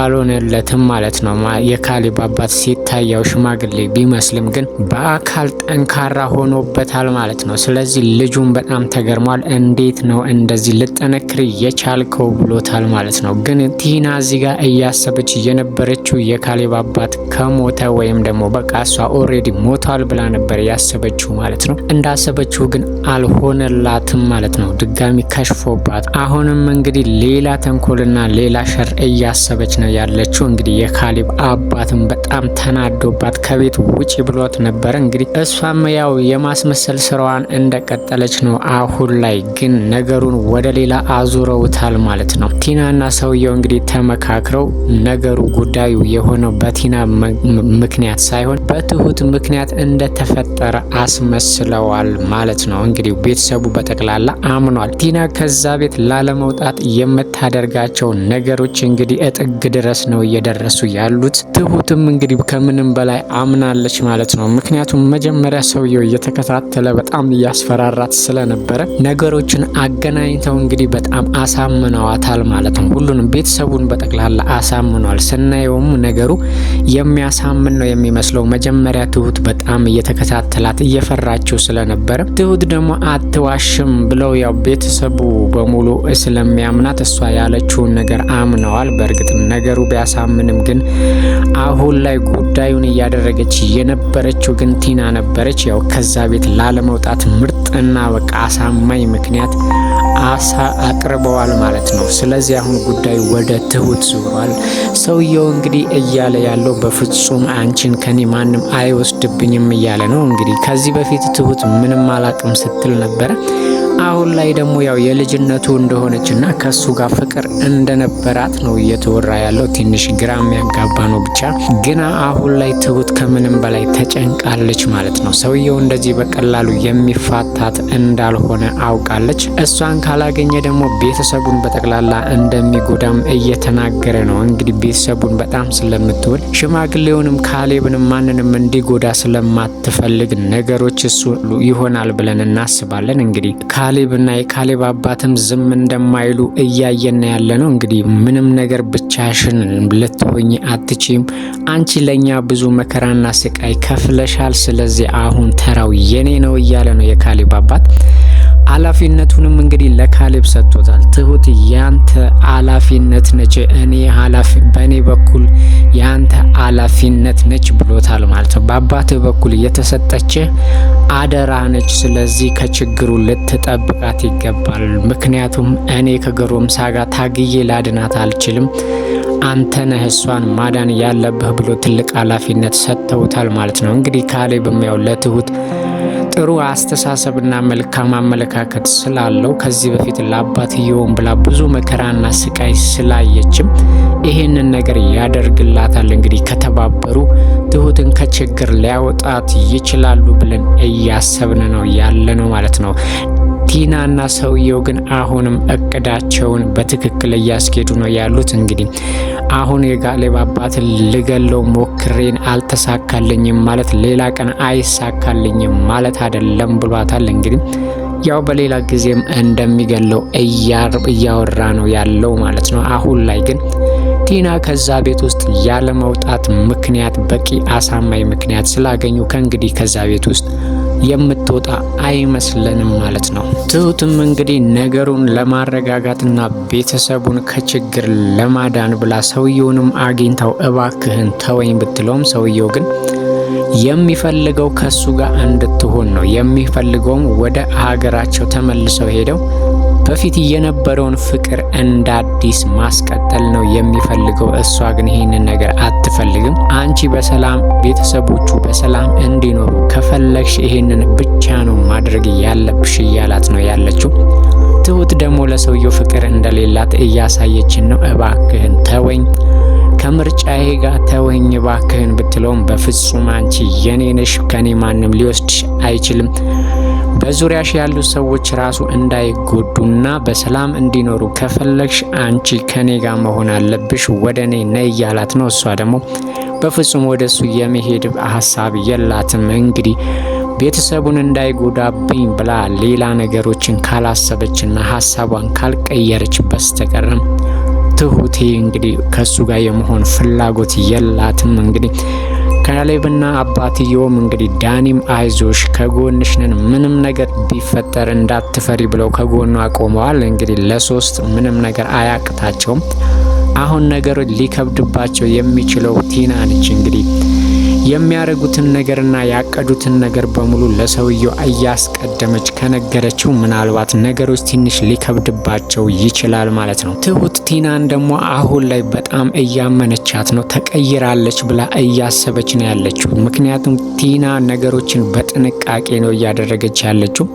አልሆነለትም ማለት ነው። የካሌብ አባት ሲታየው ሽማግሌ ቢመስልም ግን በአካል ጠንካራ ሆኖበታል ማለት ነው። ስለዚህ ልጁን በጣም ተገርሟል። እንዴት ነው እንደዚህ ልጠነክር የቻልከው ብሎታል ማለት ነው። ግን ቲና እዚህ ጋር እያሰበች የነበረችው የካሌብ አባት ከሞተ ወይም ደግሞ በቃ እሷ ኦሬዲ ሞቷል ብላ ነበር ያሰበችው ማለት ነው። እንዳሰበችው ግን አልሆነላትም ማለት ነው። ድጋሚ ከሽፎባት አሁንም እንግዲህ ሌላ ተንኮልና ሌላ ሸር እያሰበች ነው ያለችው። እንግዲህ የካሌብ አባትም በጣም ተናዶባት ከቤት ውጪ ብሏት ነበረ። እንግዲህ እሷም ያው የማስመሰል ስራዋን እንደቀጠለች ነው። አሁን ላይ ግን ነገሩን ወደ ሌላ አዙረውታል ማለት ነው። ቲናና ሰውየው እንግዲህ ተመካክረው ነገሩ ጉዳዩ የሆነው በቲና ምክንያት ሳይሆን በትሁት ምክንያት እንደተፈጠረ አስመስለዋል ማለት ነው። እንግዲህ ቤተሰቡ በጠቅላላ አምኗል። ቲና ከዛ ቤት ላለመውጣት የምታደርጋቸው ነገሮች እንግዲህ እጥግ ድረስ ነው እየደረሱ ያሉት። ትሁትም እንግዲህ ከምንም በላይ አምናለች ማለት ነው። ምክንያቱም መጀመሪያ ሰውየው እየተከታተለ በጣም እያስፈራራት ስለነበረ ነገሮችን አገናኝተው እንግዲህ በጣም አሳምነዋታል ማለት ነው። ሁሉንም ቤተሰቡን በጠቅላላ አሳምኗል። ስናየውም ነገሩ የሚያሳምን ነው የሚመስለው። መጀመሪያ ትሁት በጣም እየተከታተላት እየፈራችው ስለነበረ ትሁት ደግሞ አትዋሽም ብለው ያው ቤተሰቡ በሙሉ ስለሚያምናት እሷ ያለችውን ነገር አምነዋል። በእርግጥ ነገሩ ቢያሳምንም ግን አሁን ላይ ጉዳዩን እያደረገች የነበረችው ግን ቲና ነበረች። ያው ከዛ ቤት ላለመውጣት ምርጥና በቃ አሳማኝ ምክንያት አቅርበዋል ማለት ነው። ስለዚህ አሁን ጉዳዩ ወደ ትሁት ዙሯል። ሰውየው እንግዲህ እያለ ያለው በፍጹም አንቺን ከኔ ማንም አይወስድብኝም እያለ ነው። እንግዲህ ከዚህ በፊት ትሁት ምንም አላቅም ስትል ነበረ። አሁን ላይ ደግሞ ያው የልጅነቱ እንደሆነችና ከሱ ጋር ፍቅር እንደነበራት ነው እየተወራ ያለው። ትንሽ ግራ የሚያጋባ ነው። ብቻ ግን አሁን ላይ ትሁት ከምንም በላይ ተጨንቃለች ማለት ነው። ሰውየው እንደዚህ በቀላሉ የሚፋታት እንዳልሆነ አውቃለች። እሷን ካላገኘ ደግሞ ቤተሰቡን በጠቅላላ እንደሚጎዳም እየተናገረ ነው። እንግዲህ ቤተሰቡን በጣም ስለምትወድ ሽማግሌውንም ካሌብንም ማንንም እንዲጎዳ ስለማትፈልግ ነገሮች እሱ ይሆናል ብለን እናስባለን። እንግዲህ ካሌብና የካሌብ አባትም ዝም እንደማይሉ እያየን ያለ ነው። እንግዲህ ምንም ነገር ብቻሽን ልትሆኚ አትችም፣ አንቺ ለኛ ብዙ መከራና ስቃይ ከፍለሻል፣ ስለዚህ አሁን ተራው የኔ ነው እያለ ነው የካሌብ አባት። ኃላፊነቱንም እንግዲህ ለካሌብ ሰጥቶታል። ትሁት ያንተ ኃላፊነት ነች፣ በእኔ በኩል ያንተ ኃላፊነት ነች ብሎታል ማለት ነው። በአባትህ በኩል የተሰጠች አደራ ነች። ስለዚህ ከችግሩ ልትጠብቃት ይገባል። ምክንያቱም እኔ ከጎረምሳ ጋር ታግዬ ላድናት አልችልም፣ አንተ ነህ እሷን ማዳን ያለብህ ብሎ ትልቅ ኃላፊነት ሰጥተውታል ማለት ነው። እንግዲህ ካሌብም ያው ለትሁት ጥሩ አስተሳሰብና መልካም አመለካከት ስላለው ከዚህ በፊት ለአባትየውም ብላ ብዙ መከራና ስቃይ ስላየችም ይሄንን ነገር ያደርግላታል። እንግዲህ ከተባበሩ ትሁትን ከችግር ሊያወጣት ይችላሉ ብለን እያሰብን ነው ያለ ነው ማለት ነው። ቲናና ሰውየው ግን አሁንም እቅዳቸውን በትክክል እያስኬዱ ነው ያሉት። እንግዲህ አሁን የካሌብ አባትን ልገለው ሞክሬን አልተሳካልኝም ማለት ሌላ ቀን አይሳካልኝም ማለት አይደለም ብሏታል። እንግዲህ ያው በሌላ ጊዜም እንደሚገለው እያወራ ነው ያለው ማለት ነው። አሁን ላይ ግን ቲና ከዛ ቤት ውስጥ ያለ መውጣት ምክንያት በቂ አሳማኝ ምክንያት ስላገኙ ከእንግዲህ ከዛ ቤት ውስጥ የምትወጣ አይመስለንም ማለት ነው። ትሁትም እንግዲህ ነገሩን ለማረጋጋትና ቤተሰቡን ከችግር ለማዳን ብላ ሰውየውንም አግኝታው እባክህን ተወኝ ብትለውም ሰውየው ግን የሚፈልገው ከሱ ጋር እንድትሆን ነው። የሚፈልገውም ወደ ሀገራቸው ተመልሰው ሄደው በፊት የነበረውን ፍቅር እንደ አዲስ ማስቀጠል ነው የሚፈልገው። እሷ ግን ይህንን ነገር አትፈልግም። አንቺ በሰላም ቤተሰቦቹ በሰላም እንዲኖሩ ከፈለግሽ ይህንን ብቻ ነው ማድረግ ያለብሽ እያላት ነው ያለችው። ትሁት ደግሞ ለሰውየው ፍቅር እንደሌላት እያሳየችን ነው። እባክህን ተወኝ፣ ከምርጫዬ ጋር ተወኝ እባክህን ብትለውም በፍጹም አንቺ የኔ ነሽ፣ ከኔ ማንም ሊወስድሽ አይችልም፣ በዙሪያሽ ያሉ ሰዎች ራሱ እንዳይጎዱና በሰላም እንዲኖሩ ከፈለግሽ አንቺ ከኔ ጋር መሆን አለብሽ፣ ወደ እኔ ነይ እያላት ነው። እሷ ደግሞ በፍጹም ወደሱ የመሄድ ሀሳብ የላትም። እንግዲህ ቤተሰቡን እንዳይጎዳብኝ ብላ ሌላ ነገሮችን ካላሰበችና ሀሳቧን ካልቀየረች በስተቀርም ትሁቴ እንግዲህ ከሱ ጋር የመሆን ፍላጎት የላትም። እንግዲህ ካሌብና አባትየውም እንግዲህ ዳኒም አይዞሽ ከጎንሽ ነን፣ ምንም ነገር ቢፈጠር እንዳትፈሪ ብለው ከጎኗ ቆመዋል። እንግዲህ ለሶስት ምንም ነገር አያቅታቸውም። አሁን ነገሩ ሊከብድባቸው የሚችለው ቲና ነች። እንግዲህ የሚያደርጉትን ነገርና ያቀዱትን ነገር በሙሉ ለሰውየው እያስቀደመች ከነገረችው ምናልባት ነገሮች ትንሽ ሊከብድባቸው ይችላል ማለት ነው። ትሁት ቲናን ደግሞ አሁን ላይ በጣም እያመነቻት ነው። ተቀይራለች ብላ እያሰበች ነው ያለችው። ምክንያቱም ቲና ነገሮችን በጥንቃቄ ነው እያደረገች ያለችው።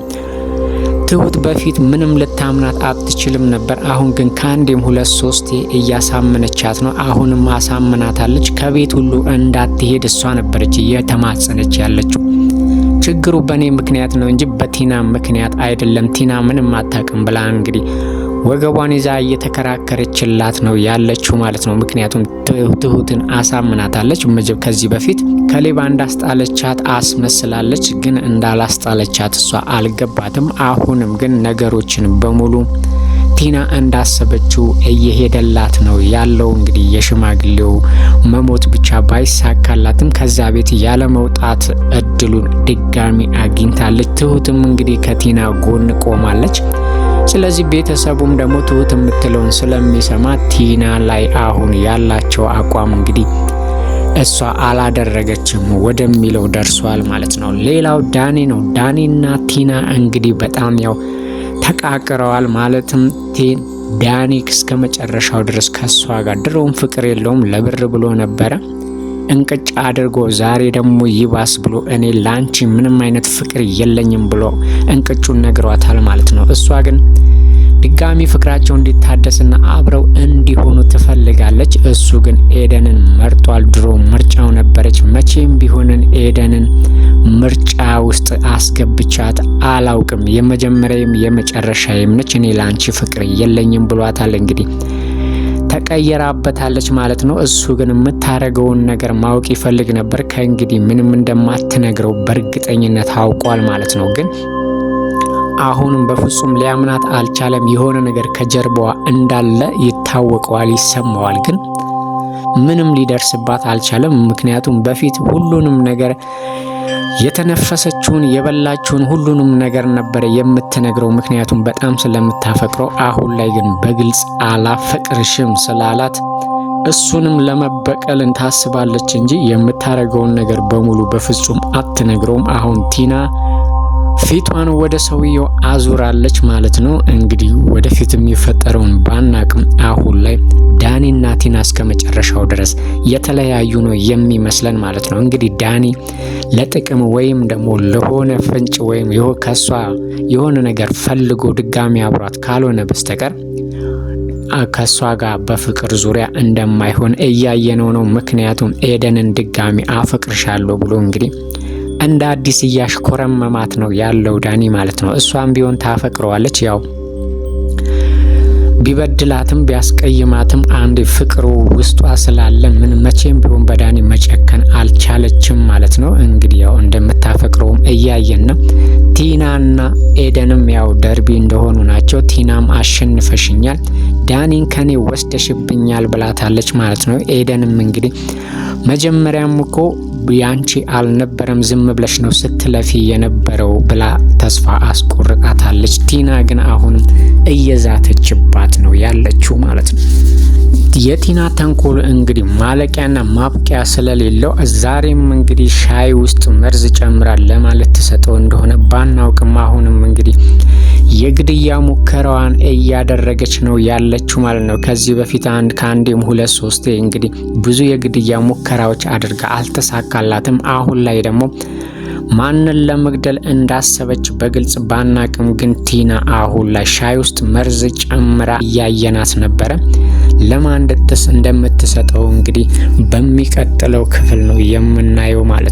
ትሁት በፊት ምንም ልታምናት አትችልም ነበር። አሁን ግን ከአንዴም 2-3 እያሳመነቻት ነው። አሁንም አሳምናታለች። ከቤት ሁሉ እንዳትሄድ እሷ ነበረች እየተማጸነች ያለችው። ችግሩ በእኔ ምክንያት ነው እንጂ በቲና ምክንያት አይደለም፣ ቲና ምንም አታውቅም ብላ እንግዲህ ወገቧን ይዛ እየተከራከረችላት ነው ያለችው ማለት ነው። ምክንያቱም ትሁትን አሳምናታለች። ከዚህ በፊት ከሌባ እንዳስጣለቻት አስመስላለች፣ ግን እንዳላስጣለቻት እሷ አልገባትም። አሁንም ግን ነገሮችን በሙሉ ቲና እንዳሰበችው እየሄደላት ነው ያለው። እንግዲህ የሽማግሌው መሞት ብቻ ባይሳካላትም ከዛ ቤት ያለ መውጣት እድሉን ድጋሚ አግኝታለች። ትሁትም እንግዲህ ከቲና ጎን ቆማለች። ስለዚህ ቤተሰቡም ደግሞ ትሁት የምትለውን ስለሚሰማ ቲና ላይ አሁን ያላቸው አቋም እንግዲህ እሷ አላደረገችም ወደሚለው ደርሷል ማለት ነው። ሌላው ዳኒ ነው። ዳኒና ቲና እንግዲህ በጣም ያው ተቃቅረዋል። ማለትም ዳኒ እስከ መጨረሻው ድረስ ከሷ ጋር ድሮም ፍቅር የለውም ለብር ብሎ ነበረ እንቅጭ አድርጎ፣ ዛሬ ደግሞ ይባስ ብሎ እኔ ላንቺ ምንም አይነት ፍቅር የለኝም ብሎ እንቅጩን ነግሯታል ማለት ነው። እሷ ግን ድጋሚ ፍቅራቸው እንዲታደስና አብረው እንዲሆኑ ትፈልጋለች። እሱ ግን ኤደንን መርጧል። ድሮ ምርጫው ነበረች። መቼም ቢሆንን ኤደንን ምርጫ ውስጥ አስገብቻት አላውቅም፣ የመጀመሪያም የመጨረሻዬም ነች፣ እኔ ላንቺ ፍቅር የለኝም ብሏታል። እንግዲህ ተቀየራበታለች ማለት ነው። እሱ ግን የምታረገውን ነገር ማወቅ ይፈልግ ነበር። ከእንግዲህ ምንም እንደማትነግረው በእርግጠኝነት አውቋል ማለት ነው። ግን አሁንም በፍጹም ሊያምናት አልቻለም። የሆነ ነገር ከጀርባዋ እንዳለ ይታወቀዋል፣ ይሰማዋል። ግን ምንም ሊደርስባት አልቻለም። ምክንያቱም በፊት ሁሉንም ነገር የተነፈሰችውን የበላችውን ሁሉንም ነገር ነበረ የምትነግረው፣ ምክንያቱም በጣም ስለምታፈቅረው። አሁን ላይ ግን በግልጽ አላፈቅርሽም ስላላት እሱንም ለመበቀልን ታስባለች እንጂ የምታረገውን ነገር በሙሉ በፍጹም አትነግረውም። አሁን ቲና ፊቷን ወደ ሰውየው አዙራለች ማለት ነው። እንግዲህ ወደፊት የሚፈጠረውን ባናቅም አሁን ላይ ዳኒና ቲና እስከ መጨረሻው ድረስ የተለያዩ ነው የሚመስለን ማለት ነው። እንግዲህ ዳኒ ለጥቅም ወይም ደግሞ ለሆነ ፍንጭ ወይም ከሷ የሆነ ነገር ፈልጎ ድጋሚ አብሯት ካልሆነ በስተቀር ከሷ ጋር በፍቅር ዙሪያ እንደማይሆን እያየነው ነው። ምክንያቱም ኤደንን ድጋሚ አፈቅርሻለሁ ብሎ እንግዲህ እንደ አዲስ እያሽኮረመማት ነው ያለው ዳኒ ማለት ነው። እሷም ቢሆን ታፈቅረዋለች። ያው ቢበድላትም ቢያስቀይማትም አንድ ፍቅሩ ውስጧ ስላለ መቼም ቢሆን በዳኒ መጨከን አልቻለችም ማለት ነው። እንግዲህ ያው እንደምታፈቅረውም እያየን ነው። ቲናና ኤደንም ያው ደርቢ እንደሆኑ ናቸው። ቲናም አሸንፈሽኛል፣ ዳኒን ከኔ ወስደሽብኛል ብላታለች ማለት ነው። ኤደንም እንግዲህ መጀመሪያም እኮ ያንቺ አልነበረም ዝም ብለሽ ነው ስትለፊ የነበረው ብላ ተስፋ አስቆርጣታለች። ቲና ግን አሁንም እየዛተችባት ነው ያለችው ማለት ነው። የቲና ተንኮል እንግዲህ ማለቂያና ማብቂያ ስለሌለው ዛሬም እንግዲህ ሻይ ውስጥ መርዝ ጨምራል ለማለት ተሰጠው እንደሆነ ባናውቅም አሁንም እንግዲህ የግድያ ሙከራዋን እያደረገች ነው ያለችው ማለት ነው። ከዚህ በፊት ከአንዴም 2-3 እንግዲህ ብዙ የግድያ ሙከራዎች አድርጋ አልተሳካላትም። አሁን ላይ ደግሞ ማንን ለመግደል እንዳሰበች በግልጽ ባናቅም ግን ቲና አሁን ላይ ሻይ ውስጥ መርዝ ጨምራ እያየናት ነበረ። ለማን እንደምትሰጠው እንግዲህ በሚቀጥለው ክፍል ነው የምናየው ማለት ነው።